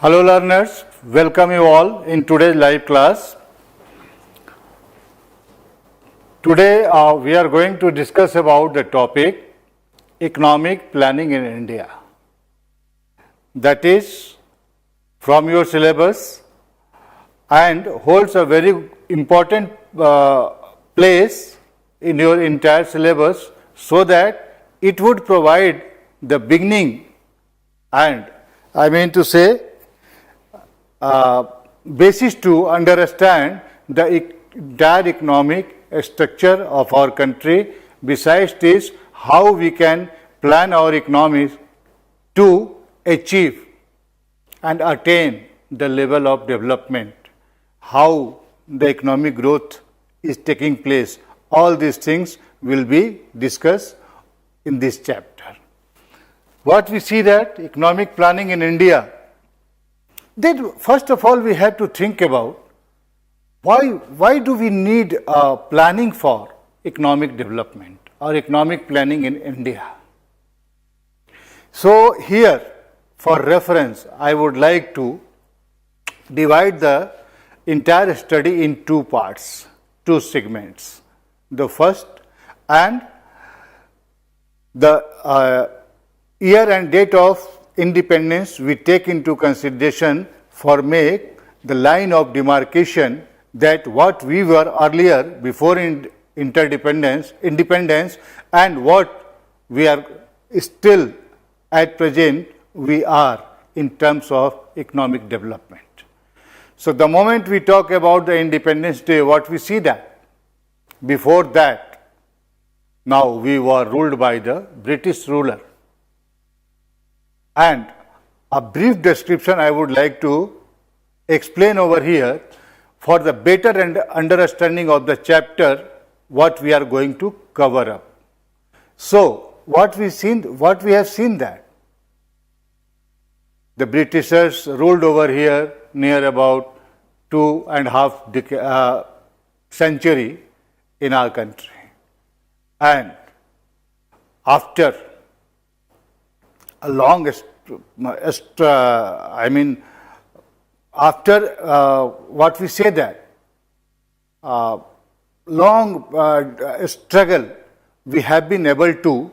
Hello learners, welcome you all in today's live class. Today we are going to discuss about the topic economic planning in India. That is from your syllabus and holds a very important place in your entire syllabus so that it would provide the beginning and I mean to say basis to understand the entire economic structure of our country. Besides this, how we can plan our economies to achieve and attain the level of development, how the economic growth is taking place. All these things will be discussed in this chapter. What we see that economic planning in India, then first of all we have to think about why do we need planning for economic development or economic planning in India. So here for reference I would like to divide the entire study in two parts, two segments. The first and the year and date of independence we take into consideration for make the line of demarcation that what we were earlier before independence and what we are still at present we are in terms of economic development. So the moment we talk about the Independence Day, what we see that before that now we were ruled by the British ruler. And a brief description I would like to explain over here for the better understanding of the chapter what we are going to cover up. So what we have seen that the Britishers ruled over here near about 2.5 century in our country, and after a long, after what we say that long struggle, we have been able to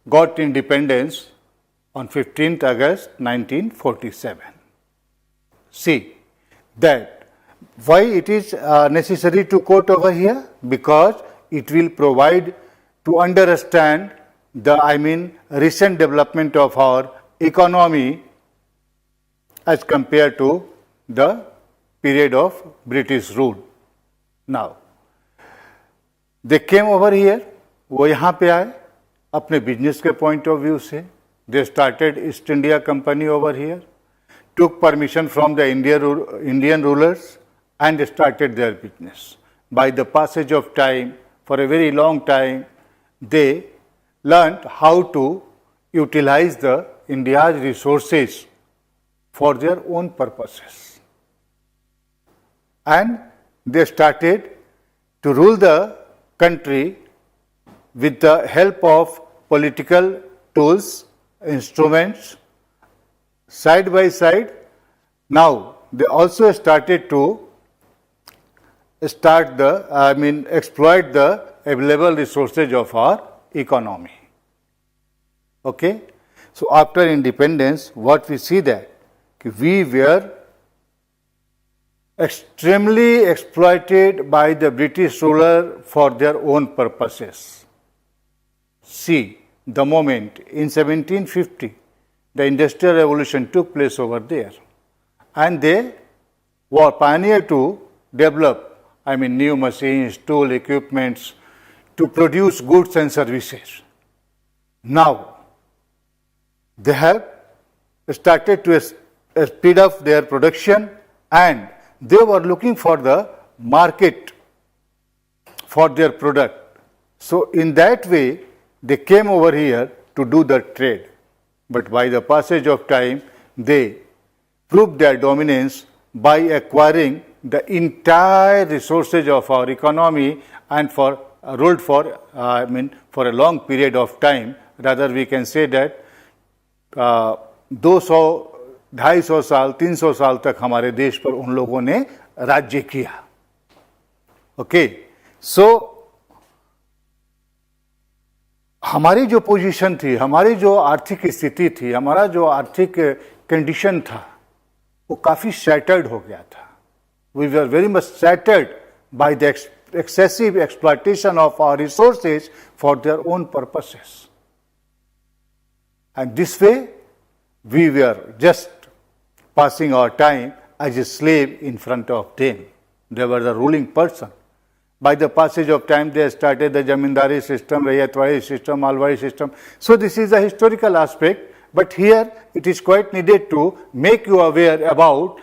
got independence on 15th August 1947. See that why it is necessary to quote over here, because it will provide to understand the recent development of our economy as compared to the period of British rule. Now, they came over here, वो यहाँ पे आए अपने business के point of view से. They started East India Company over here, took permission from the Indian rulers and started their business. By the passage of time, for a very long time, they learned how to utilize the India's resources for their own purposes. And they started to rule the country with the help of political tools, instruments, side by side. Now, they also started to exploit the available resources of our economy. Okay? So after independence, what we see that we were extremely exploited by the British ruler for their own purposes. See, the moment in 1750, the Industrial Revolution took place over there, and they were pioneer to develop new machines, tool, equipments to produce goods and services. Now, they have started to speed up their production and they were looking for the market for their product. So, in that way, they came over here to do the trade. But by the passage of time, they proved their dominance by acquiring the entire resources of our economy and ruled for a long period of time. Rather, we can say that those who 250 साल 300 साल तक हमारे देश पर उन लोगों ने राज्य किया। ओके, सो हमारी जो पोजीशन थी, हमारी जो आर्थिक स्थिति थी, हमारा जो आर्थिक कंडीशन था, वो काफ़ी शैटर्ड हो गया था। We were very much shattered by the excessive exploitation of our resources for their own purposes. And this way, we were just passing our time as a slave in front of them. They were the ruling person. By the passage of time, they started the Jamindari system, Rayatwadi system, Alwadi system. So this is a historical aspect, but here it is quite needed to make you aware about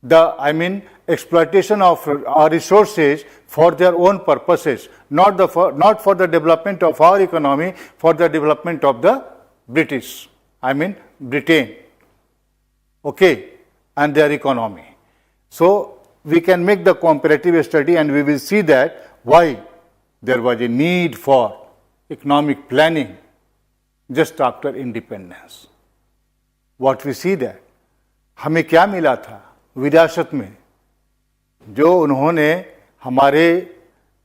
the, exploitation of our resources for their own purposes, not for the development of our economy, for the development of the British, Britain, okay, and their economy. So we can make the comparative study and we will see that why there was a need for economic planning just after independence. What we see that, हमें क्या मिला था विरासत में, जो उन्होंने हमारे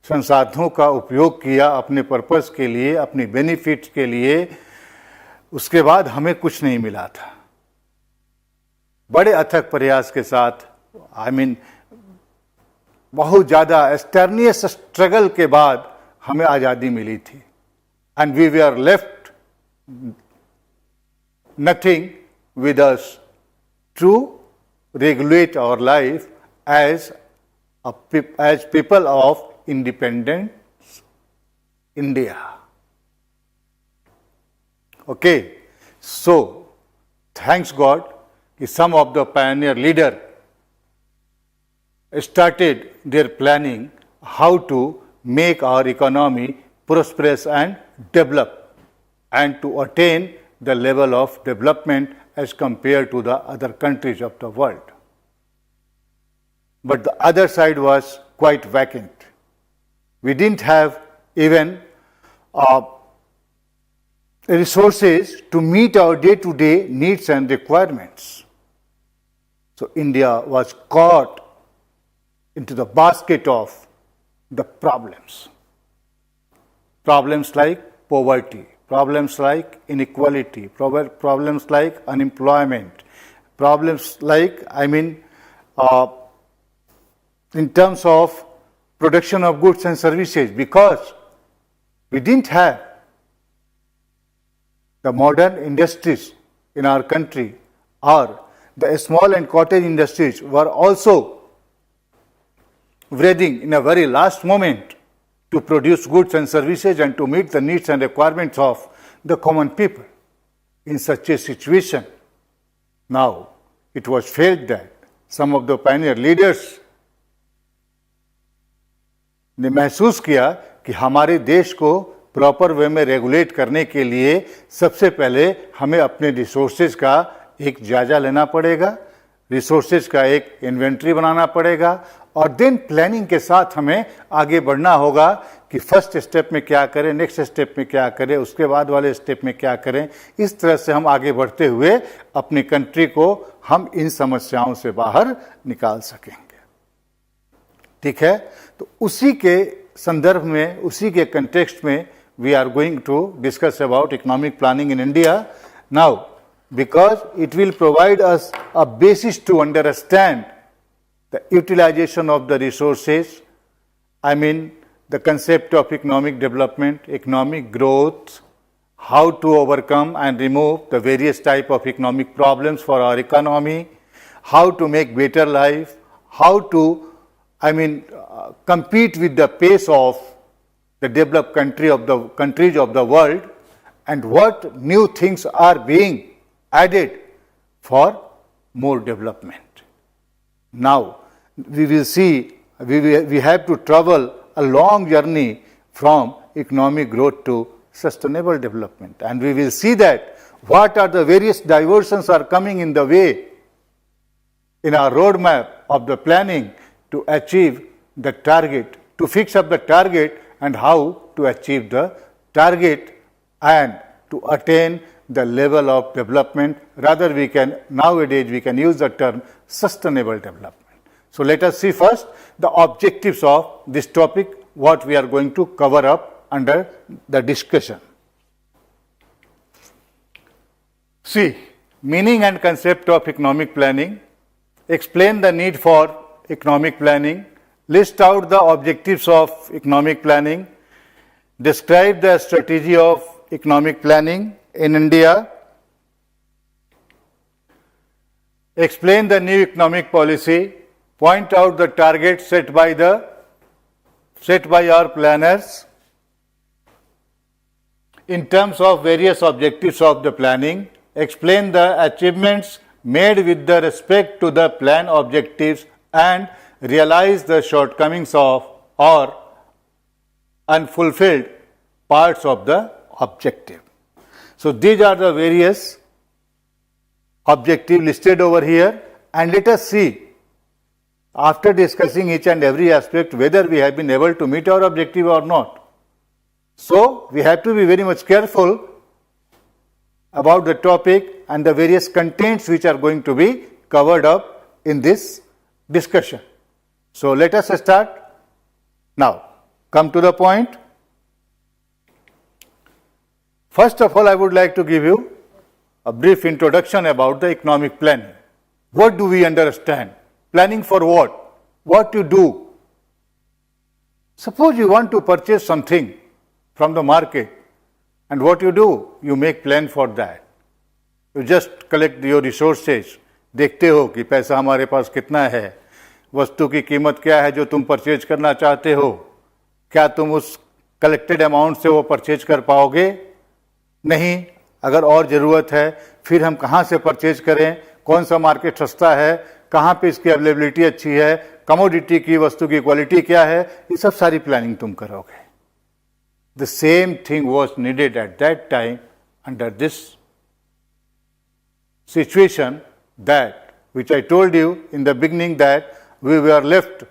संसाधनों का उपयोग किया अपने पर्पस के लिए, अपनी बेनिफिट्स के लिए, उसके बाद हमें कुछ नहीं मिला था। बड़े अथक प्रयास के साथ, बहुत ज़्यादा स्टर्नियस स्ट्रगल के बाद हमें आज़ादी मिली थी। And we were left nothing with us to regulate our life as people of independent India. Okay, so thanks God, some of the pioneer leader started their planning how to make our economy prosperous and develop, and to attain the level of development as compared to the other countries of the world. But the other side was quite vacant. We didn't have even resources to meet our day-to-day needs and requirements. So India was caught into the basket of the problems. Problems like poverty, problems like inequality, problems like unemployment, problems like, in terms of production of goods and services, because we didn't have the modern industries in our country, or the small and cottage industries were also breathing in a very last moment to produce goods and services and to meet the needs and requirements of the common people. In such a situation, now it was felt that some of the pioneer leaders ने महसूस किया कि हमारे देश को proper way में regulate करने के लिए सबसे पहले हमें अपने रिसोर्सेज का एक जायजा लेना पड़ेगा, रिसोर्सेज का एक इन्वेंट्री बनाना पड़ेगा, और देन प्लानिंग के साथ हमें आगे बढ़ना होगा कि फर्स्ट स्टेप में क्या करें, नेक्स्ट स्टेप में क्या करें, उसके बाद वाले स्टेप में क्या करें। इस तरह से हम आगे बढ़ते हुए अपनी कंट्री को हम इन समस्याओं से बाहर निकाल सकेंगे। ठीक है, तो उसी के संदर्भ में, उसी के कंटेक्स्ट में we are going to discuss about economic planning in India now, because it will provide us a basis to understand the utilization of the resources, the concept of economic development, economic growth, how to overcome and remove the various type of economic problems for our economy, how to make better life, how to compete with the pace of the developed countries of the world, and what new things are being added for more development. Now, we will see, we have to travel a long journey from economic growth to sustainable development, and we will see that what are the various diversions are coming in the way in our roadmap of the planning to achieve the target, to fix up the target, and how to achieve the target and to attain the level of development. Rather, nowadays we can use the term sustainable development. So let us see first the objectives of this topic, what we are going to cover up under the discussion. See, meaning and concept of economic planning, explain the need for economic planning, list out the objectives of economic planning, describe the strategy of economic planning in India, explain the new economic policy, point out the targets set by our planners in terms of various objectives of the planning, explain the achievements made with the respect to the plan objectives and realize the shortcomings of or unfulfilled parts of the objective. So these are the various objectives listed over here, and let us see, after discussing each and every aspect, whether we have been able to meet our objective or not. So we have to be very much careful about the topic and the various contents which are going to be covered up in this discussion. So let us start now. Come to the point. First of all, I would like to give you a brief introduction about the economic planning. What do we understand? Planning for what? What to do? Suppose you want to purchase something from the market, and what you do? You make plan for that. You just collect your resources. देखते हो कि पैसा हमारे पास कितना है, वस्तु की कीमत क्या है जो तुम परचेज करना चाहते हो, क्या तुम उस कलेक्टेड अमाउंट से वो परचेज कर पाओगे? नहीं. अगर और ज़रूरत है, फिर हम कहाँ से परचेज करें, कौन सा मार्केट सस्ता है, कहाँ पे इसकी अवेलेबिलिटी अच्छी है, कमोडिटी की वस्तु की क्वालिटी क्या है, ये सब सारी प्लानिंग तुम करोगे. The same thing was needed at that time under this situation, that which I told you in the beginning, that we were left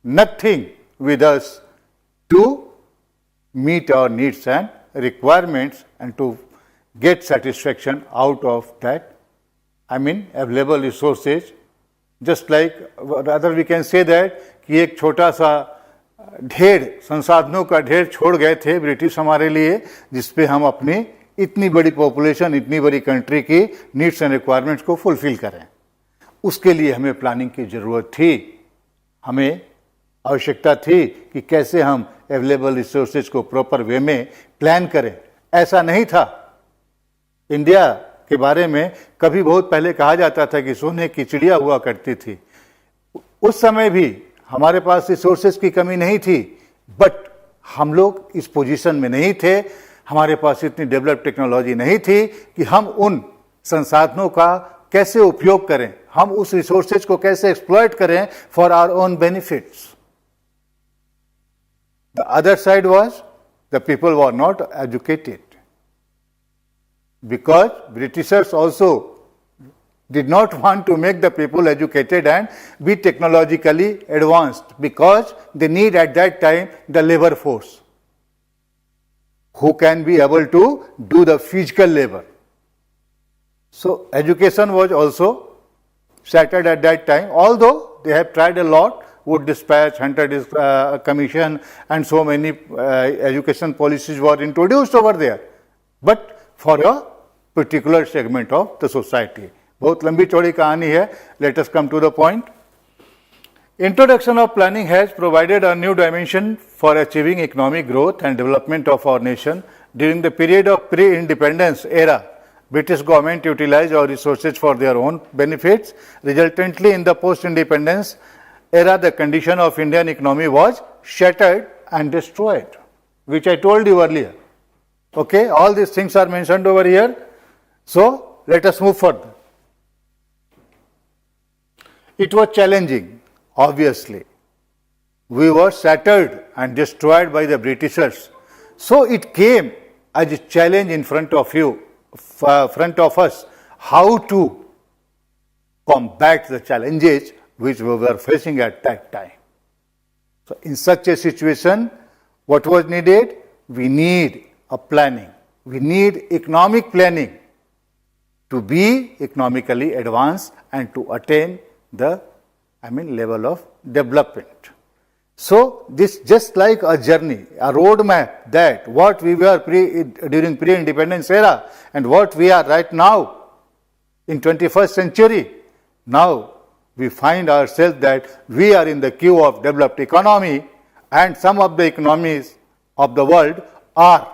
nothing with us to meet our needs and requirements and to get satisfaction out of that, available resources. Just like, rather we can say that कि एक छोटा सा ढेर, संसाधनों का ढेर छोड़ गए थे ब्रिटिश हमारे लिए, जिसपे हम अपनी इतनी बड़ी पॉपुलेशन, इतनी बड़ी कंट्री की नीड्स एंड रिक्वायरमेंट्स को फुलफिल करें. उसके लिए हमें प्लानिंग की ज़रूरत थी, हमें आवश्यकता थी कि कैसे हम अवेलेबल रिसोर्सेज को प्रॉपर वे में प्लान करें. ऐसा नहीं था. इंडिया के बारे में कभी बहुत पहले कहा जाता था कि सोने की चिड़िया हुआ करती थी. उस समय भी हमारे पास रिसोर्सेज की कमी नहीं थी, बट हम लोग इस पोजीशन में नहीं थे, हमारे पास इतनी डेवलप टेक्नोलॉजी नहीं थी कि हम उन संसाधनों का कैसे उपयोग करें, हम उस रिसोर्सेज को कैसे एक्सप्लॉइट करें for our own benefits. The other side was the people were not educated, because Britishers also did not want to make the people educated and be technologically advanced, because they need at that time the labor force who can be able to do the physical labor. So education was also shattered at that time, although they have tried a lot. Wood Dispatch, Hunter Commission and so many education policies were introduced over there, but for a particular segment of the society. बहुत लंबी चौड़ी कहानी है. Let us come to the point. Introduction of planning has provided a new dimension for achieving economic growth and development of our nation. During the period of pre-independence era, British government utilized our resources for their own benefits. Resultantly, in the post-independence era, the condition of Indian economy was shattered and destroyed, which I told you earlier. Okay, all these things are mentioned over here. So let us move further. It was challenging, obviously. We were shattered and destroyed by the Britishers. So it came as a challenge in front of us, how to combat the challenges which we were facing at that time. So in such a situation, what was needed? We need a planning. We need economic planning to be economically advanced and to attain the level of development. So this just like a journey, a roadmap that what we were during pre-independence era and what we are right now in 21st century. Now we find ourselves that we are in the queue of developed economy, and some of the economies of the world are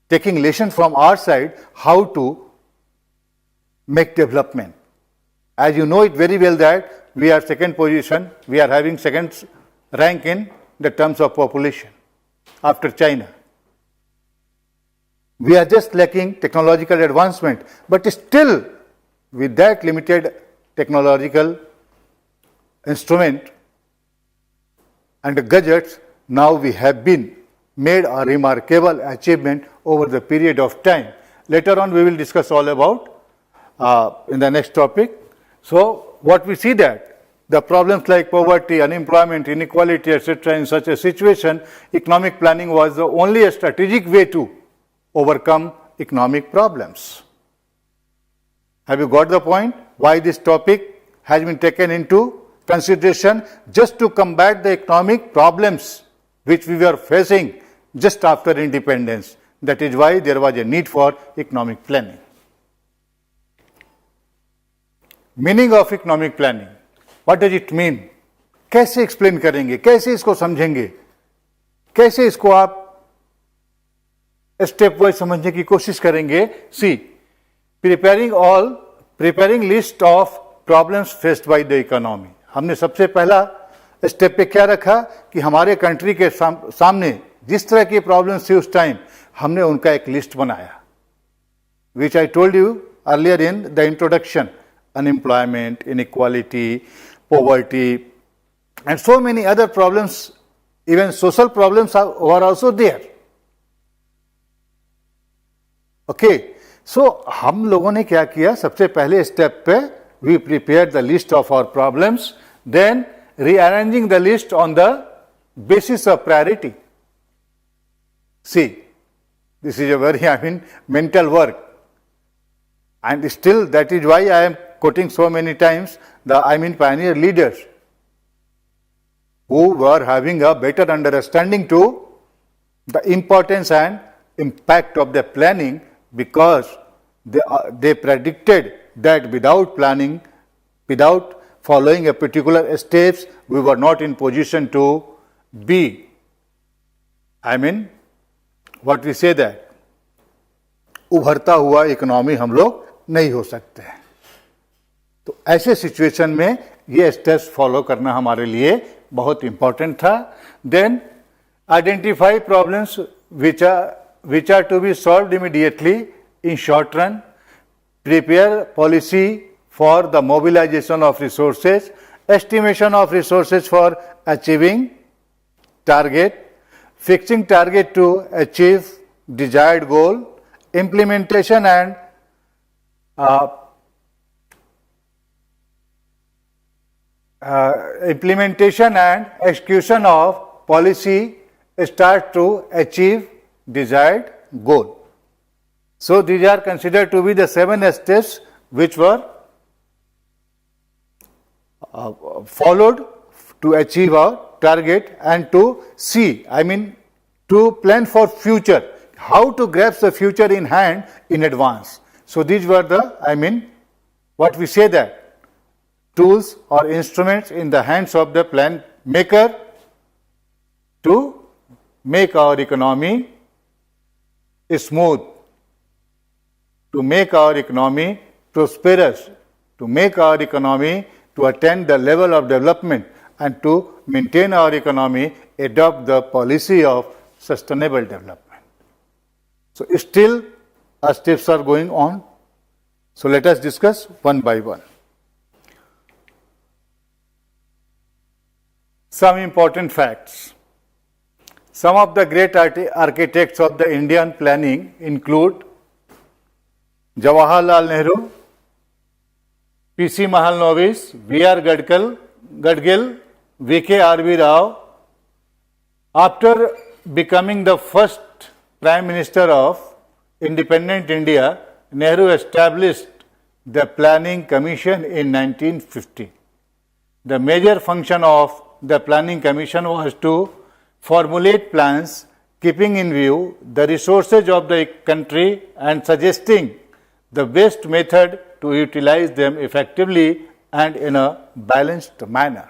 taking lesson from our side how to make development. As you know it very well that we are second position, we are having second rank in the terms of population after China. We are just lacking technological advancement, but still with that limited technological instrument and gadgets, now we have been made a remarkable achievement over the period of time. Later on we will discuss all about in the next topic. So what we see that the problems like poverty, unemployment, inequality, etc. in such a situation, economic planning was the only strategic way to overcome economic problems. Have you got the point? Why this topic has been taken into consideration? Just to combat the economic problems which we were facing just after independence. That is why there was a need for economic planning. Meaning of economic planning, what does it mean? कैसे explain करेंगे, कैसे इसको समझेंगे, कैसे इसको आप step wise समझने की कोशिश करेंगे? C, preparing list of problems faced by the economy. हमने सबसे पहला स्टेप पे क्या रखा कि हमारे कंट्री के सामने जिस तरह की प्रॉब्लम्स थी उस टाइम, हमने उनका एक लिस्ट बनाया, which I told you earlier in the introduction. Unemployment, inequality, poverty, and so many other problems, even social problems were also there. Okay, so हम लोगों ने क्या किया? सबसे पहले स्टेप पे we prepared the list of our problems, then rearranging the list on the basis of priority. See, this is a very mental work, and still that is why I am quoting so many times the pioneer leaders who were having a better understanding to the importance and impact of the planning, because they predicted that without planning, without following a particular steps, we were not in position to be, what we say that उभरता हुआ economy हम लोग नहीं हो सकते हैं. तो ऐसे सिचुएशन में ये स्टेप्स फॉलो करना हमारे लिए बहुत इंपॉर्टेंट था. Then identify problems which are to be solved immediately in short run. Prepare policy for the mobilisation of resources, estimation of resources for achieving target, fixing target to achieve desired goal, implementation and execution of policy start to achieve desired goal. So these are considered to be the 7 steps which were followed to achieve our target and to see, to plan for future. How to grasp the future in hand in advance. So these were the, what we say that, tools or instruments in the hands of the plan maker to make our economy smooth, to make our economy prosperous, to make our economy to attain the level of development, and to maintain our economy, adopt the policy of sustainable development. So still our steps are going on. So let us discuss one by one. Some important facts. Some of the great architects of the Indian planning include Jawaharlal Nehru, P.C. Mahalanobis, V.R. Gadgil, V.K. R.V. Rao. After becoming the first Prime Minister of independent India, Nehru established the Planning Commission in 1950. The major function of the Planning Commission was to formulate plans keeping in view the resources of the country and suggesting the best method to utilize them effectively and in a balanced manner.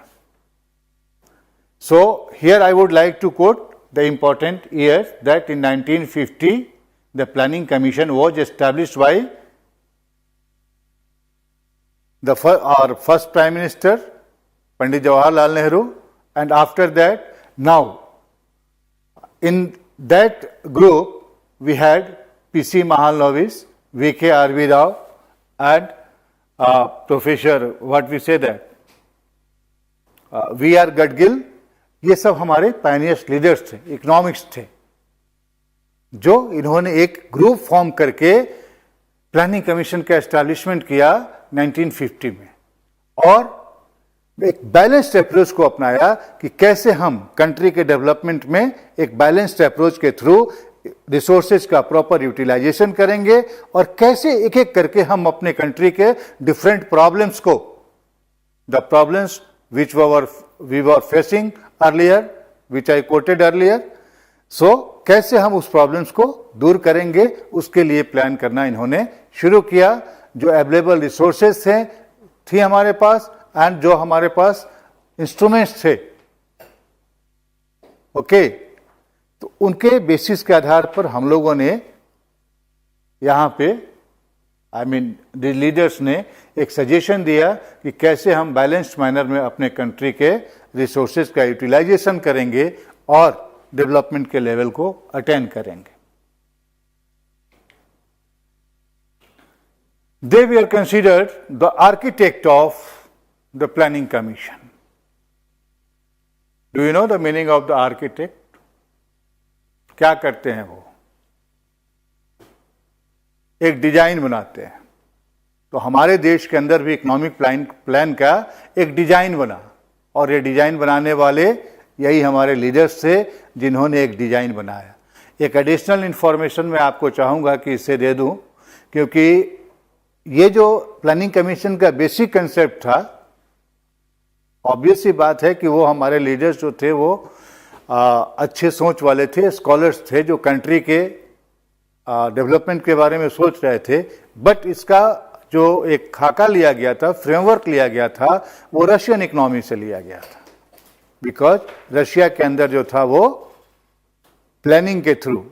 So, here I would like to quote the important years that in 1950 the Planning Commission was established by our first Prime Minister Pandit Jawaharlal Nehru, and after that now in that group we had P.C. Mahalanobis, V.K. R.V. Rao and Professor V.R. Gadgil. ये सब हमारे pioneers leaders थे, economics थे, जो इन्होंने एक group form करके planning commission का एस्टैब्लिशमेंट किया 1950 में और एक बैलेंस्ड अप्रोच को अपनाया कि कैसे हम कंट्री के डेवलपमेंट में एक बैलेंस्ड अप्रोच के थ्रू रिसोर्सेज का प्रॉपर यूटिलाइजेशन करेंगे और कैसे एक एक करके हम अपने कंट्री के डिफरेंट प्रॉब्लम्स को, the problems which we were facing earlier, which I quoted earlier. So, कैसे हम उस प्रॉब्लम्स को दूर करेंगे, उसके लिए प्लान करना इन्होंने शुरू किया. जो अवेलेबल रिसोर्सेज थी हमारे पास एंड जो हमारे पास इंस्ट्रूमेंट्स थे, ओके, तो उनके बेसिस के आधार पर हम लोगों ने यहाँ पे द लीडर्स ने एक सजेशन दिया कि कैसे हम बैलेंस्ड मैनर में अपने कंट्री के रिसोर्सेज का यूटिलाइजेशन करेंगे और डेवलपमेंट के लेवल को अटेन करेंगे. They were considered the architect of the planning commission. Do you know the meaning of the architect? क्या करते हैं वो? एक डिजाइन बनाते हैं. तो हमारे देश के अंदर भी इकोनॉमिक प्लान का एक डिजाइन बना और ये डिजाइन बनाने वाले यही हमारे लीडर्स थे जिन्होंने एक डिजाइन बनाया. एक एडिशनल इंफॉर्मेशन मैं आपको चाहूँगा कि इससे दे दूँ, क्योंकि ये जो प्लानिंग कमीशन का बेसिक कंसेप्ट था, ऑब्वियस सी बात है कि वो हमारे लीडर्स जो थे वो अच्छे सोच वाले थे, स्कॉलर्स थे जो कंट्री के डेवलपमेंट के बारे में सोच रहे थे. बट इसका जो एक खाका लिया गया था, फ्रेमवर्क लिया गया था, वो रशियन इकोनॉमी से लिया गया था. बिकॉज रशिया के अंदर जो था वो प्लानिंग के थ्रू,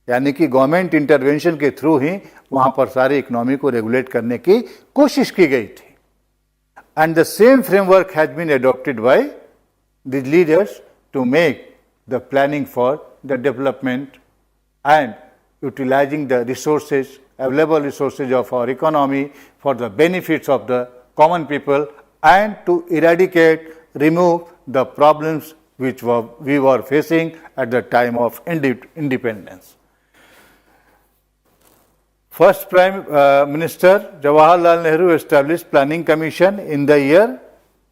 यानी कि गवर्नमेंट इंटरवेंशन के थ्रू ही वहां पर सारी इकोनॉमी को रेगुलेट करने की कोशिश की गई थी. And the same framework has been adopted by the leaders to make the planning for the development and utilizing the resources, available resources of our economy for the benefits of the common people and to eradicate, remove the problems which we were facing at the time of independence. First Prime Minister Jawaharlal Nehru established Planning Commission in the year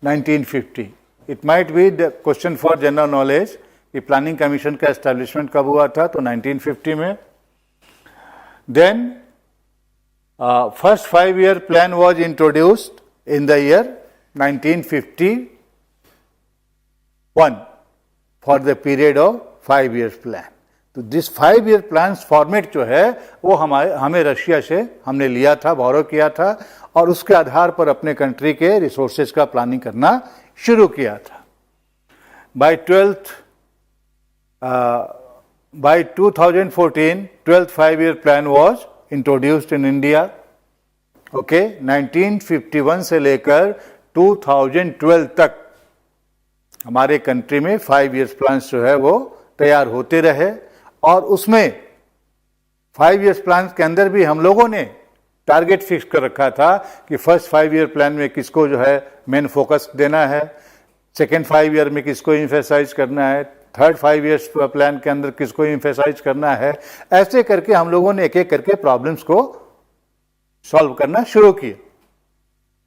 1950. It might be the question for general knowledge कि planning commission का establishment कब हुआ था, तो 1950 में. Then first 5-year plan was introduced in the year 1951 for the period of 5 years plan. तो this 5 year plans format जो है वो हमें रशिया से हमने लिया था, बोरो किया था और उसके आधार पर अपने कंट्री के रिसोर्सेज का प्लानिंग करना शुरू किया था. By 2014, 12th 5-year plan was introduced in India. Okay, 1951 से लेकर 2012 तक हमारे कंट्री में 5 years plans जो है वो तैयार होते रहे और उसमें 5 years plans के अंदर भी हम लोगों ने टारगेट फिक्स कर रखा था कि फर्स्ट 5 year प्लान में किसको जो है मेन फोकस देना है, सेकेंड 5 year में किसको इम्फेसाइज करना है, थर्ड 5 years प्लान के अंदर किसको इम्फेसाइज करना है. ऐसे करके हम लोगों ने एक एक करके प्रॉब्लम्स को सॉल्व करना शुरू किया.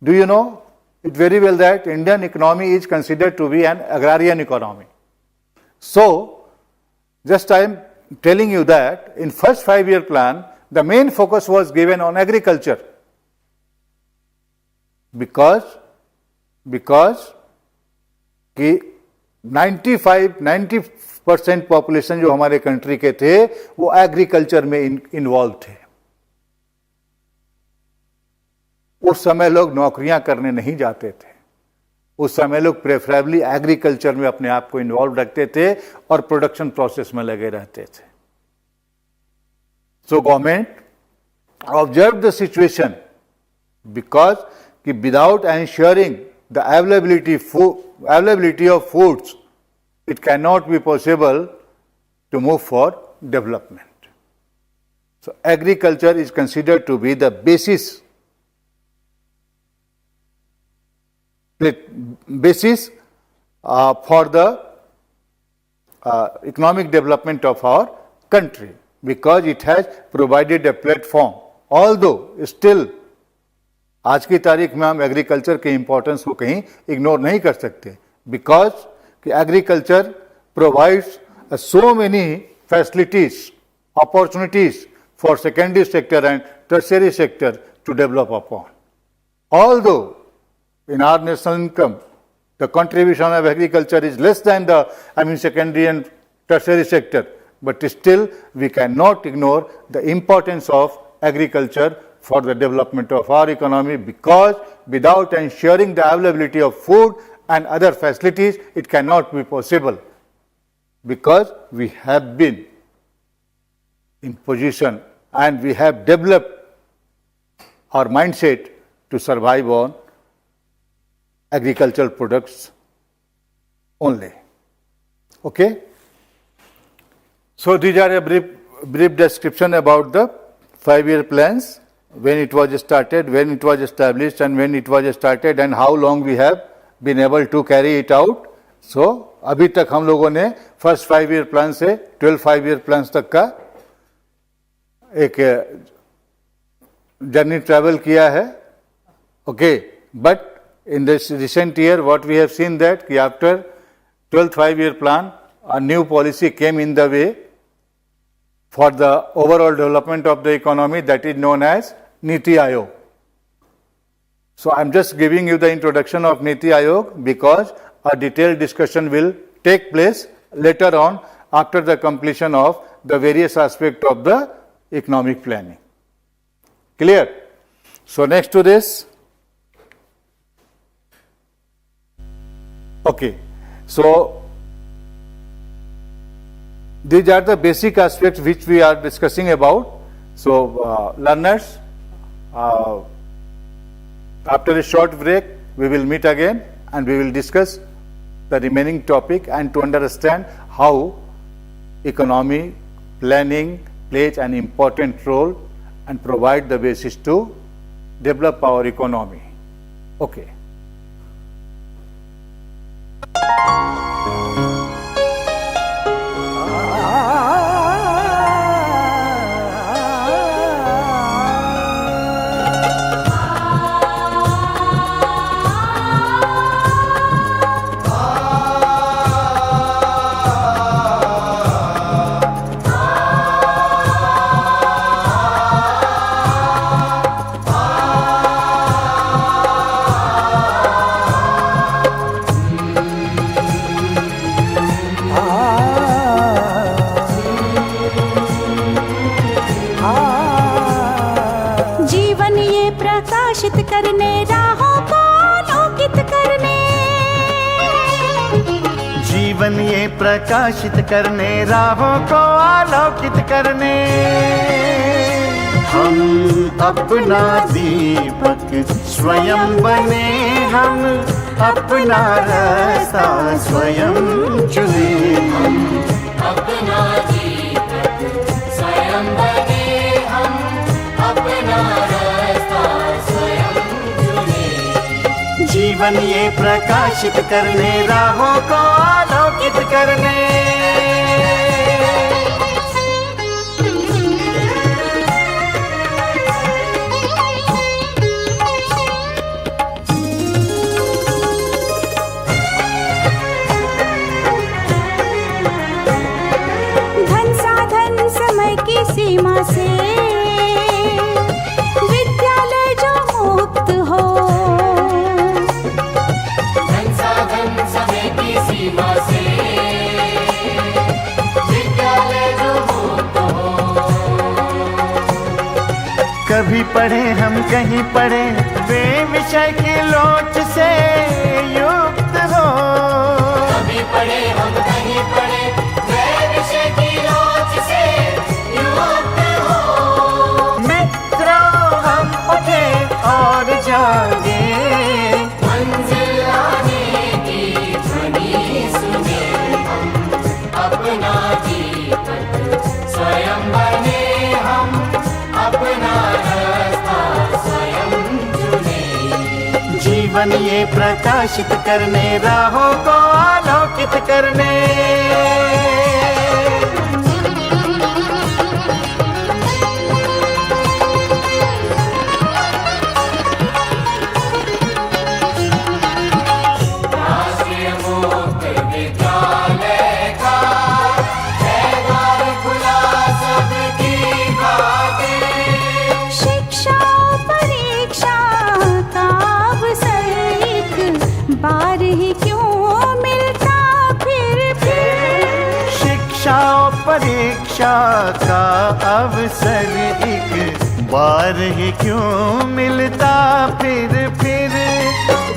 Do you know it very well that Indian economy is considered to be an agrarian economy. So just I am telling you that in first 5 year plan the main focus was given on agriculture because कि 90% population जो हमारे country के थे वो agriculture में involve थे। उस समय लोग नौकरियां करने नहीं जाते थे, उस समय लोग प्रेफरेबली एग्रीकल्चर में अपने आप को इन्वॉल्व रखते थे और प्रोडक्शन प्रोसेस में लगे रहते थे। So government observe the situation because कि without ensuring the availability of foods, it cannot be possible to move for development. So agriculture is considered to be the basis for the economic development of our country because it has provided a platform. Although still आज की तारीख में हम agriculture के importance को कहीं ignore नहीं कर सकते बिकॉज कि agriculture provides so many facilities opportunities for secondary sector and tertiary sector to develop upon although in our national income the contribution of agriculture is less than the secondary and tertiary sector but still we can not ignore the importance of agriculture for the development of our economy because without ensuring the availability of food and other facilities, it cannot be possible because we have been in position and we have developed our mindset to survive on agricultural products only. Okay? So these are a brief description about the 5-year plans. When it was started, when it was established and when it was started and how long we have been able to carry it out. So, अभी तक हम लोगों ने first 5-year plan से 12 5-year plans तक का एक journey travel किया है. Okay, but in this recent year what we have seen that कि after 12th 5-year plan a new policy came in the way for the overall development of the economy that is known as Niti Aayog. So I am just giving you the introduction of Niti Aayog because a detailed discussion will take place later on after the completion of the various aspects of the economic planning. Clear? So next to this, okay, so these are the basic aspects which we are discussing about. So, learners, after a short break, we will meet again and we will discuss the remaining topic and to understand how economy planning plays an important role and provide the basis to develop our economy. Okay. जीवन ये प्रकाशित करने राहों को आलोकित करने हम अपना दीपक स्वयं बने हम अपना रास्ता स्वयं चुने हम अपना दीपक स्वयं बने हम अपना रास्ता स्वयं चुने जीवन ये प्रकाशित करने राहों को आलोकित करने धन साधन समय की सीमा से कभी पढ़े हम कहीं पढ़े वे विषय की लोच से युक्त हो। कभी पढ़े हम कहीं पढ़े वे विषय की लोच से युक्त हो। मित्रों हम उठे और जागे, मंजिल आने की ध्वनि सुने हम, अपना जीवन स्वयं बने हम, अपना रास्ता स्वयं चुने। जीवन ये प्रकाशित करने, राहों को आलोकित करने। राष्ट्रीय मुक्त विद्यालय का है द्वार खुला सबकी खातिर। शिक्षा परीक्षा का अवसर एक बार ही क्यों मिलता फिर। शिक्षा और परीक्षा का अवसर एक बार ही क्यों मिलता फिर।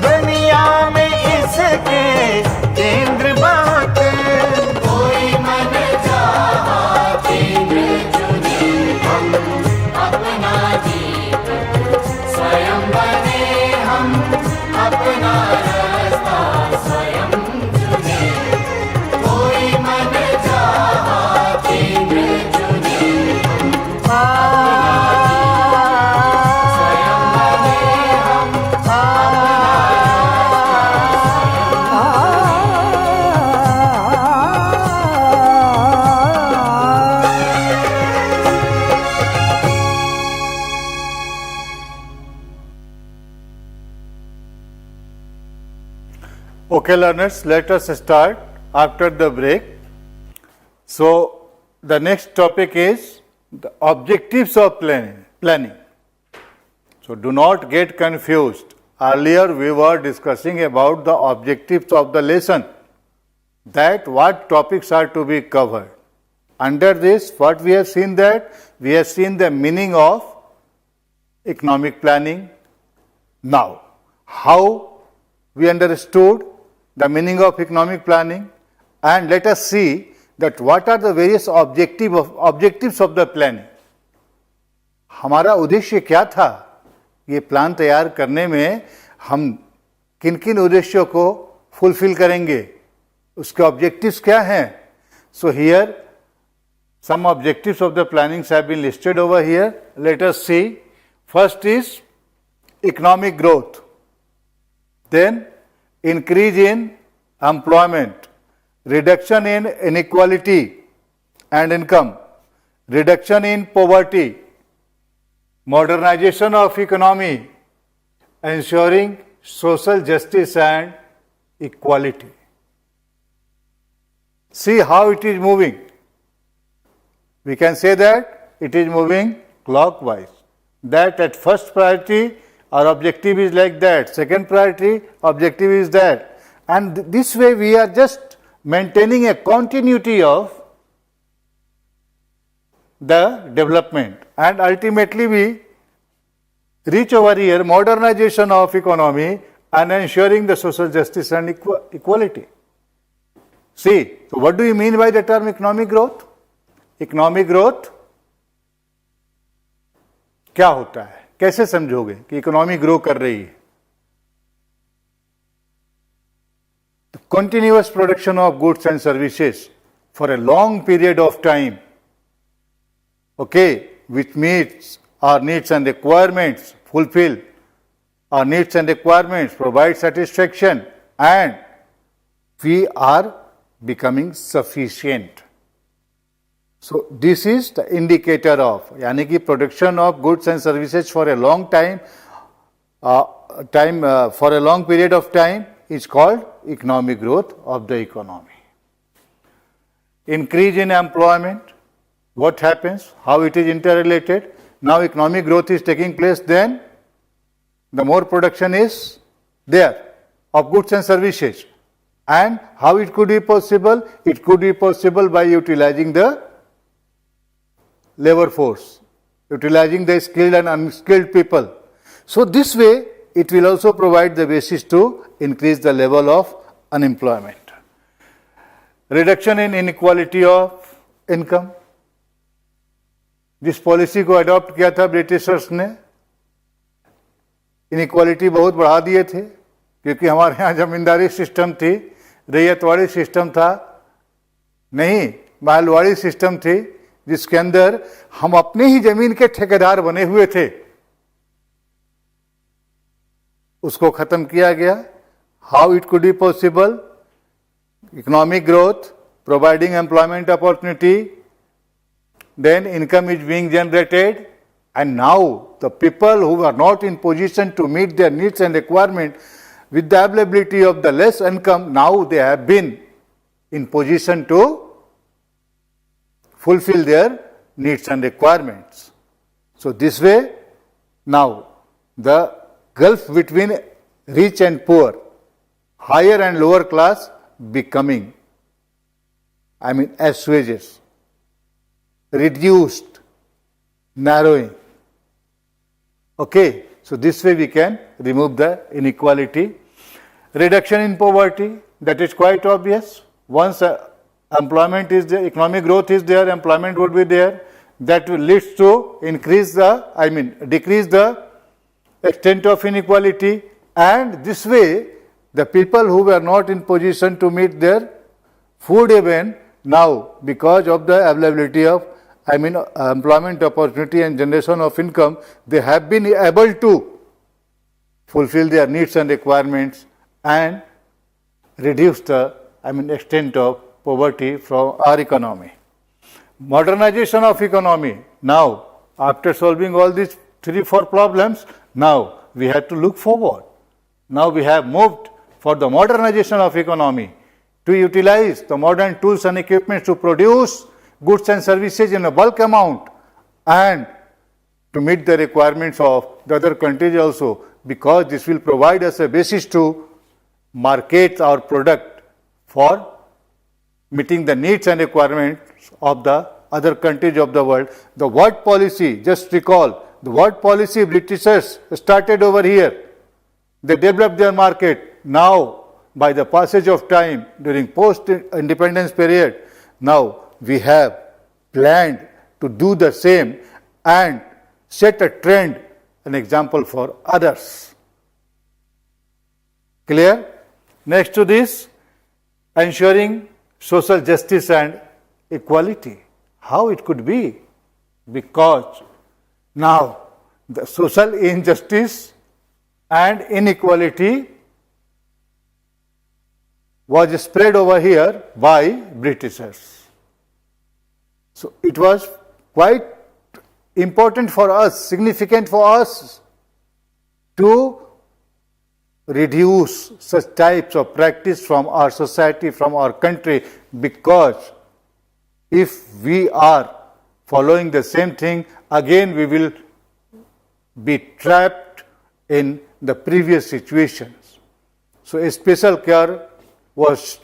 दुनिया में इसके केंद्र बहुत, कोई मन चाहा केंद्र चुने हम, अपना जीवन स्वयं बने हम, अपना रास्ता स्वयं चुने। कोई मन चाहा केंद्र चुने स्वयं बने हम, Okay, learners, let us start after the break. So, the next topic is the objectives of planning. So, do not get confused. Earlier, we were discussing about the objectives of the lesson, that what topics are to be covered. Under this, what we have seen, that we have seen the meaning of economic planning. Now, how we understood the meaning of economic planning, and let us see that what are the various objectives of the planning. हमारा उद्देश्य क्या था ये plan तैयार करने में, हम किन किन उद्देश्यों को फुलफिल करेंगे, उसके ऑब्जेक्टिव्स क्या हैं. So here some objectives of the plannings have been listed over here. Let us see. First is economic growth, then increase in employment, reduction in inequality and income, reduction in poverty, modernization of economy, ensuring social justice and equality. See how it is moving. We can say that it is moving clockwise. That at first priority our objective is like that, second priority objective is that, and this way we are just maintaining a continuity of the development, and ultimately we reach over here modernization of economy and ensuring the social justice and equality. See, so what do you mean by the term economic growth? Economic growth क्या होता है, कैसे समझोगे कि economy grow कर रही है? The continuous production of goods and services for a long period of time, okay, which meets our needs and requirements, fulfill our needs and requirements, provide satisfaction, and we are becoming sufficient. So this is the indicator of, यानी कि production of goods and services for a long time, for a long period of time is called economic growth of the economy. Increase in employment, what happens, how it is interrelated. Now economic growth is taking place, then the more production is there of goods and services. And how it could be possible? It could be possible by utilizing the labor force, utilizing the skilled and unskilled people. So this way, it will also provide the basis to increase the level of unemployment. Reduction in inequality of income. जिस policy को adopt किया था Britishers ने, inequality बहुत बढ़ा दिए थे, क्योंकि हमारे यहाँ जमींदारी सिस्टम थी, रैयतवाड़ी सिस्टम था, नहीं महलवाड़ी सिस्टम थी, जिसके अंदर हम अपने ही जमीन के ठेकेदार बने हुए थे. उसको खत्म किया गया. How it could be possible? Economic growth, providing employment opportunity, then income is being generated, and now the people who are not in position to meet their needs and requirement with the availability of the less income, now they have been in position to fulfill their needs and requirements. So this way, now the gulf between rich and poor, higher and lower class becoming, assuages, reduced, narrowing. Okay, so this way we can remove the inequality. Reduction in poverty, that is quite obvious. Once employment is there, economic growth is there, employment would be there. That will lead to decrease the extent of inequality, and this way the people who were not in position to meet their food even, now because of the availability of employment opportunity and generation of income, they have been able to fulfill their needs and requirements and reduce the extent of poverty from our economy. Modernization of economy. Now, after solving all these 3-4 problems, now we have to look forward. Now we have moved for the modernization of economy, to utilize the modern tools and equipment to produce goods and services in a bulk amount, and to meet the requirements of the other countries also, because this will provide us a basis to market our product for meeting the needs and requirements of the other countries of the world. The word policy, just recall, the word policy Britishers started over here. They developed their market. Now, by the passage of time during post-independence period, now we have planned to do the same and set a trend, an example for others. Clear? Next to this, ensuring social justice and equality. How it could be? Because now the social injustice and inequality was spread over here by Britishers. So it was quite important for us, significant for us, to reduce such types of practice from our society, from our country, because if we are following the same thing, again we will be trapped in the previous situations. So a special care was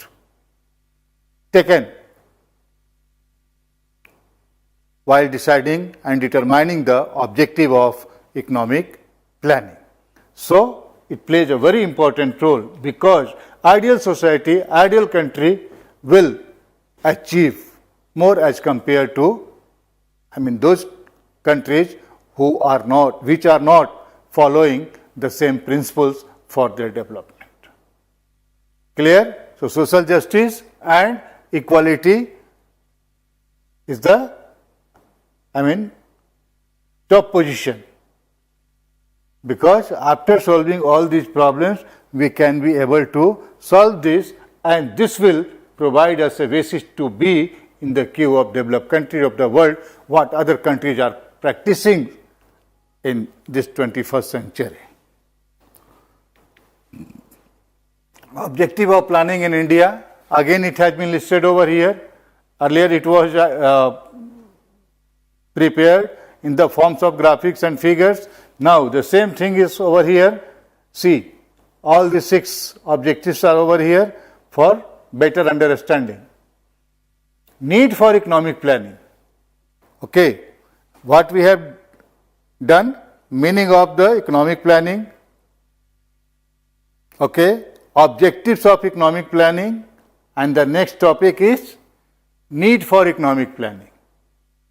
taken while deciding and determining the objective of economic planning. So it plays a very important role, because ideal society, ideal country will achieve more as compared to those countries which are not following the same principles for their development. Clear? So social justice and equality is the top position, because after solving all these problems, we can be able to solve this, and this will provide us a basis to be in the queue of developed countries of the world, what other countries are practicing in this 21st century. Objective of planning in India, again it has been listed over here. Earlier it was prepared in the forms of graphics and figures. Now the same thing is over here. See, all the 6 objectives are over here for better understanding. Need for economic planning. Okay, what we have Done. Meaning of the economic planning. Okay. Objectives of economic planning. And the next topic is need for economic planning.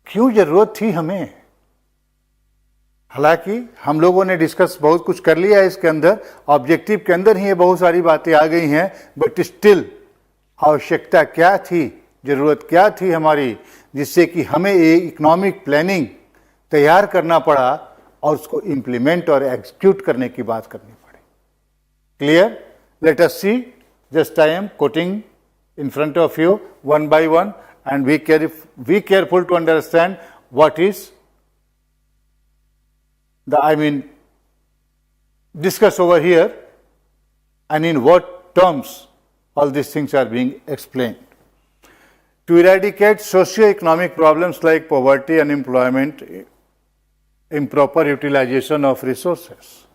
क्यों जरूरत थी हमें? हालांकि हम लोगों ने discuss बहुत कुछ कर लिया है इसके अंदर, ऑब्जेक्टिव के अंदर ही ये बहुत सारी बातें आ गई हैं, बट स्टिल आवश्यकता क्या थी, जरूरत क्या थी हमारी, जिससे कि हमें एक इकोनॉमिक प्लानिंग तैयार करना पड़ा और उसको इम्प्लीमेंट और एग्जीक्यूट करने की बात करनी पड़ी. Clear? Let us see. Just I am quoting in front of you one by one, and be careful to understand what is discuss over here and in what terms all these things are being explained. To eradicate socio-economic problems like poverty, unemployment, improper utilization of resources.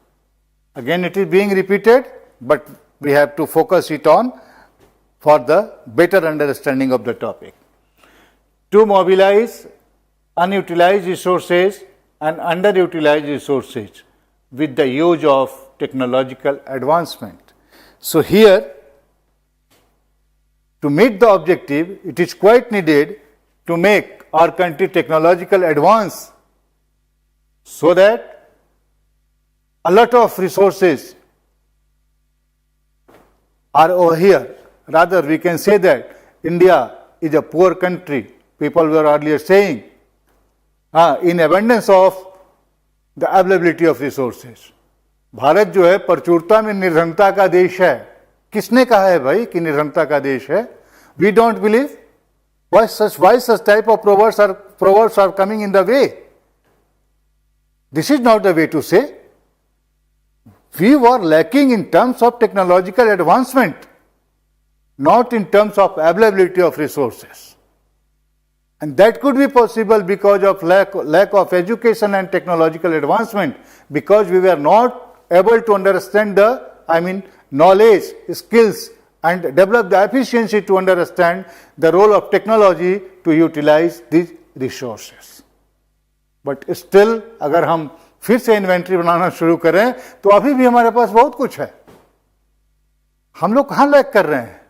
Again, it is being repeated, but we have to focus it on for the better understanding of the topic. To mobilize unutilized resources and underutilized resources with the use of technological advancement. So here, to meet the objective, it is quite needed to make our country technological advance so that a lot of resources are over here. Rather, we can say that India is a poor country. People were earlier saying, in abundance of the availability of resources. Bharat जो है प्रचुरता में निर्धनता का देश है. किसने कहा है भाई कि निर्धनता का देश है? We don't believe. Why such type of proverbs are coming in the way? This is not the way to say. We were lacking in terms of technological advancement, not in terms of availability of resources. And that could be possible because of lack of education and technological advancement, because we were not able to understand knowledge, skills, and develop the efficiency to understand the role of technology to utilize these resources. But still, अगर हम फिर से inventory बनाना शुरू करें तो अभी भी हमारे पास बहुत कुछ है. हम लोग कहाँ लैक कर रहे हैं?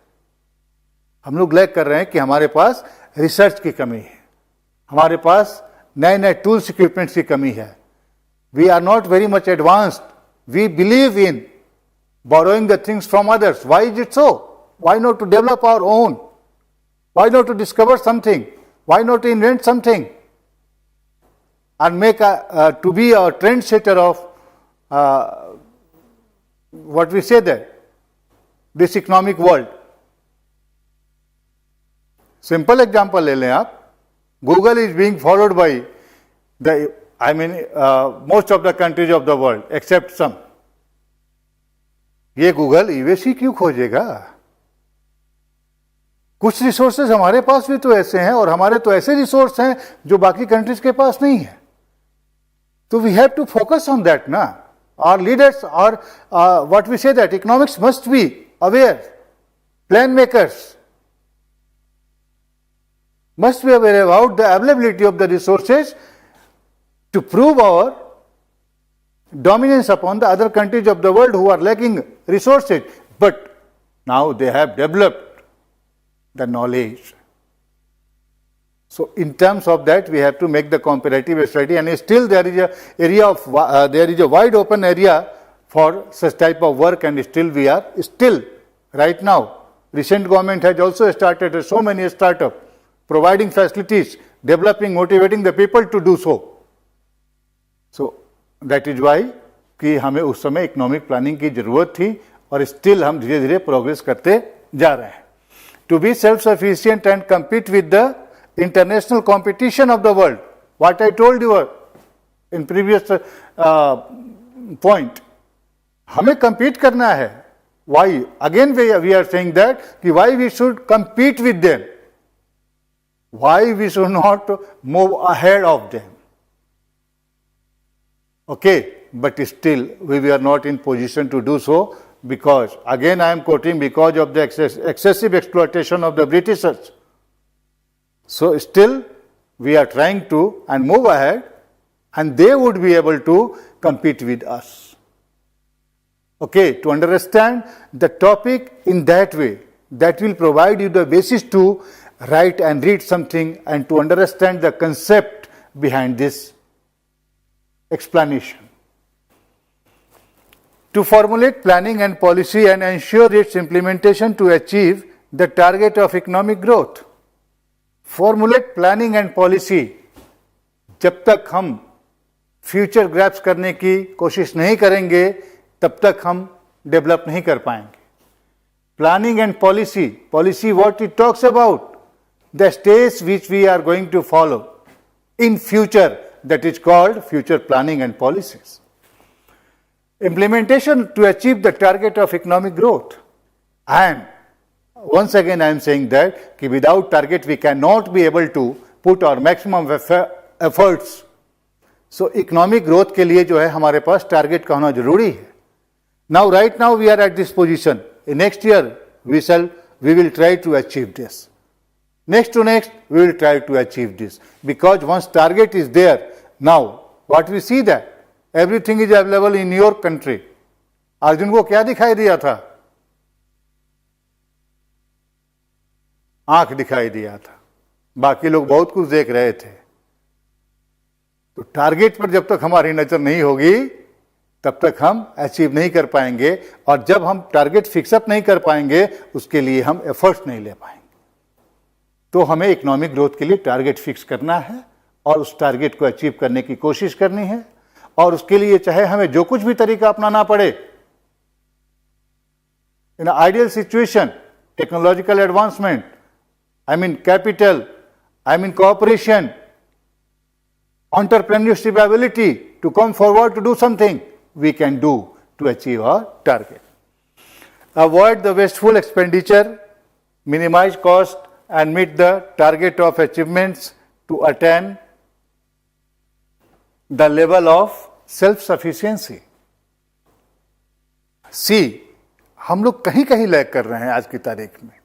हम लोग लैक कर रहे हैं कि हमारे पास रिसर्च की कमी है, हमारे पास नए नए टूल्स इक्विपमेंट्स की कमी है. We are not very much advanced. We believe in borrowing the things from others. Why is it so? Why not to develop our own? Why not to discover something? Why not to invent something and make to be a trendsetter of what we say there, this economic world? Simple example ले लें आप. Google is being followed by most of the countries of the world except some. ये Google ईवेसी क्यों खोजेगा? कुछ resources हमारे पास भी तो ऐसे हैं और हमारे तो ऐसे रिसोर्स हैं जो बाकी कंट्रीज के पास नहीं है. तो we have to focus on that ना. आवर लीडर्स और what we say that economics must be aware. Plan makers must be aware about the availability of the resources to prove our dominance upon the other countries of the world who are lacking resources. But now they have developed the knowledge. So in terms of that, we have to make the comparative study, and still there is a wide open area for such type of work, and still we are right now. Recent government has also started so many startups, providing facilities, developing, motivating the people to do so. So that is why कि हमें उस समय economic planning की जरूरत थी और still हम धीरे धीरे प्रोग्रेस करते जा रहे हैं. To be self sufficient and compete with the international competition of the world, what I told you in previous point, हमें compete करना है. Why? Again we are saying that कि why we should compete with them, why we should not move ahead of them. Okay, but still we were not in position to do so because, again I am quoting, because of the excessive exploitation of the Britishers. So still we are trying to and move ahead and they would be able to compete with us. Okay, to understand the topic in that way, that will provide you the basis to write and read something and to understand the concept behind this explanation. To formulate planning and policy and ensure its implementation to achieve the target of economic growth. Formulate planning and policy. जब तक हम future grasps करने की कोशिश नहीं करेंगे तब तक हम डेवलप नहीं कर पाएंगे. Planning and policy what it talks about, the steps which we are going to follow in future, that is called future planning and policies. Implementation to achieve the target of economic growth. And once again I am saying that without target we cannot be able to put our maximum efforts. So economic growth के लिए जो है हमारे पास target का होना जरूरी है. Now right now we are at this position. In next year we will try to achieve this. Next to next we will try to achieve this. Because once target is there, now what we see that everything is available in your country. Arjun को क्या दिखाई दिया था? आंख दिखाई दिया था, बाकी लोग बहुत कुछ देख रहे थे. तो टारगेट पर जब तक हमारी नजर नहीं होगी तब तक हम अचीव नहीं कर पाएंगे, और जब हम टारगेट फिक्सअप नहीं कर पाएंगे उसके लिए हम एफर्ट्स नहीं ले पाएंगे. तो हमें इकोनॉमिक ग्रोथ के लिए टारगेट फिक्स करना है और उस टारगेट को अचीव करने की कोशिश करनी है, और उसके लिए चाहे हमें जो कुछ भी तरीका अपनाना पड़े. In ideal situation, technological advancement, I mean capital, I mean cooperation, entrepreneurship ability to come forward to do something, we can do to achieve our target. Avoid the wasteful expenditure, minimize cost and meet the target of achievements to attain the level of self-sufficiency. See, हम लोग कहीं कहीं lag कर रहे हैं आज की तारीख में.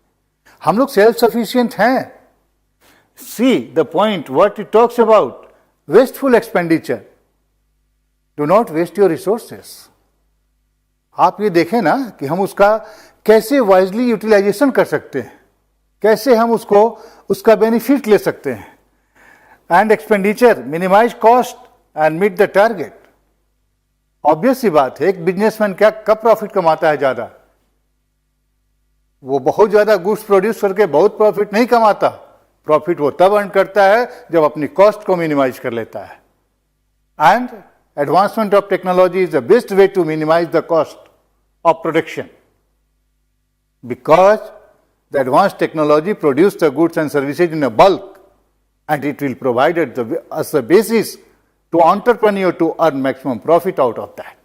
हम लोग सेल्फ सफिशिएंट हैं. See the point what it talks about wasteful expenditure. Do not waste your resources. आप ये देखें ना कि हम उसका कैसे वाइजली यूटिलाइजेशन कर सकते हैं, कैसे हम उसका बेनिफिट ले सकते हैं. And expenditure, minimise cost and meet the target. Obvious सी बात है, एक बिजनेसमैन क्या कब प्रॉफिट कमाता है ज्यादा? वो बहुत ज्यादा गुड्स प्रोड्यूस करके बहुत प्रॉफिट नहीं कमाता. प्रॉफिट वो तब अर्न करता है जब अपनी कॉस्ट को मिनिमाइज कर लेता है. And advancement of technology is the best way to minimise the cost of production, because the advance technology produce the goods and services in a bulk and it will provide us the basis to entrepreneur to earn maximum profit out of that.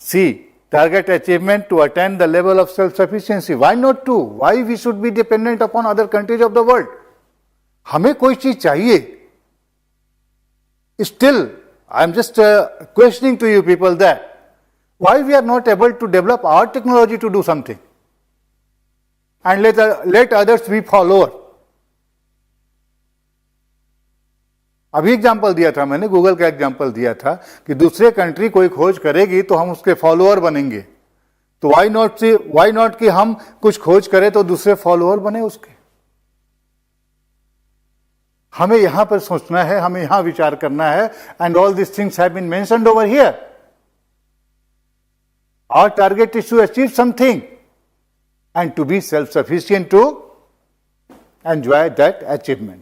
See, target achievement to attain the level of self-sufficiency. Why not to? Why we should be dependent upon other countries of the world? हमें कोई चीज चाहिए. Still, I am just questioning to you people that why we are not able to develop our technology to do something and let others be follower. अभी example दिया था मैंने, Google का example दिया था कि दूसरे कंट्री कोई खोज करेगी तो हम उसके फॉलोअर बनेंगे. तो व्हाई नॉट कि हम कुछ खोज करें तो दूसरे फॉलोअर बने उसके. हमें यहां पर सोचना है, हमें यहां विचार करना है. And all this things have been mentioned over here. Our target is to achieve something and to be self sufficient to enjoy that achievement.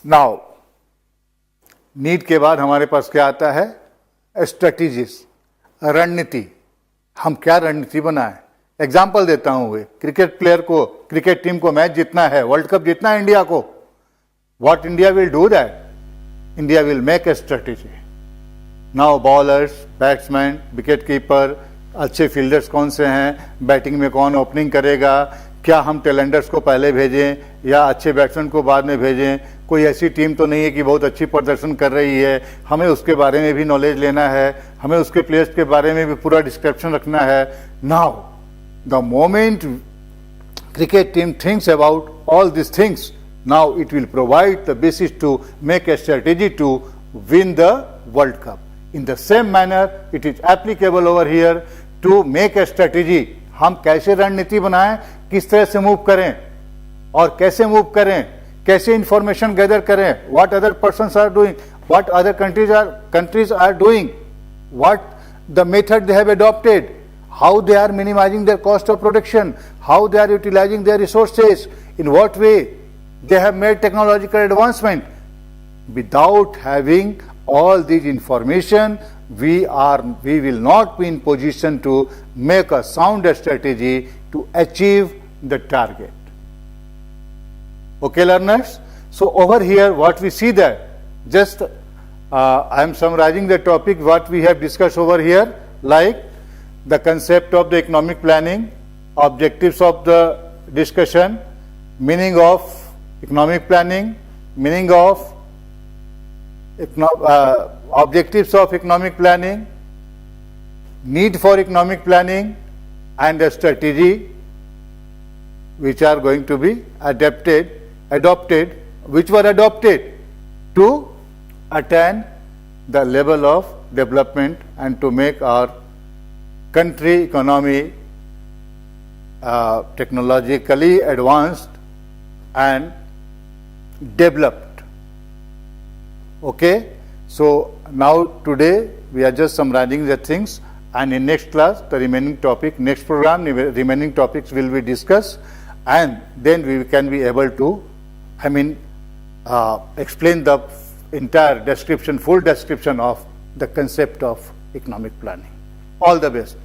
Now need के बाद हमारे पास क्या आता है? स्ट्रेटेजीज, रणनीति. हम क्या रणनीति बनाएं? एग्जाम्पल देता हूं. क्रिकेट प्लेयर को, क्रिकेट टीम को मैच जीतना है, वर्ल्ड कप जीतना है इंडिया को. What India will do that? India will make a strategy. Now bowlers, batsman, wicket keeper, अच्छे फील्डर्स कौन से हैं, बैटिंग में कौन ओपनिंग करेगा, क्या हम टेलेंडर्स को पहले भेजें या अच्छे बैट्समैन को बाद में भेजें. कोई ऐसी टीम तो नहीं है कि बहुत अच्छी प्रदर्शन कर रही है, हमें उसके बारे में भी नॉलेज लेना है, हमें उसके प्लेयर्स के बारे में भी पूरा डिस्क्रिप्शन रखना है. Now the moment cricket team thinks about all these things, Now it will provide the basis to make a strategy to win the World Cup. In the same manner, it is applicable over here to make a strategy. हम कैसे रणनीति बनाएं, किस तरह से move करें और कैसे मूव करें, कैसे इंफॉर्मेशन गैदर करें, what other persons are doing, what other countries are doing, what the method they have adopted, how they are minimizing their cost of production, how they are utilizing their resources, in what way they have made technological advancement. Without having all these information, we will not be in position to make a sound strategy to achieve the target. Okay, learners? So over here, what we see there, just I am summarizing the topic what we have discussed over here, like the concept of the economic planning, objectives of the discussion, meaning of economic planning, meaning of objectives of economic planning, need for economic planning, and a strategy which are going to be adopted, which were adopted to attain the level of development and to make our country economy technologically advanced and developed. Okay, so now today we are just summarizing the things, and in next class the remaining topic, next program, remaining topics will be discussed, and then we can be able to, explain the entire description, full description of the concept of economic planning. All the best.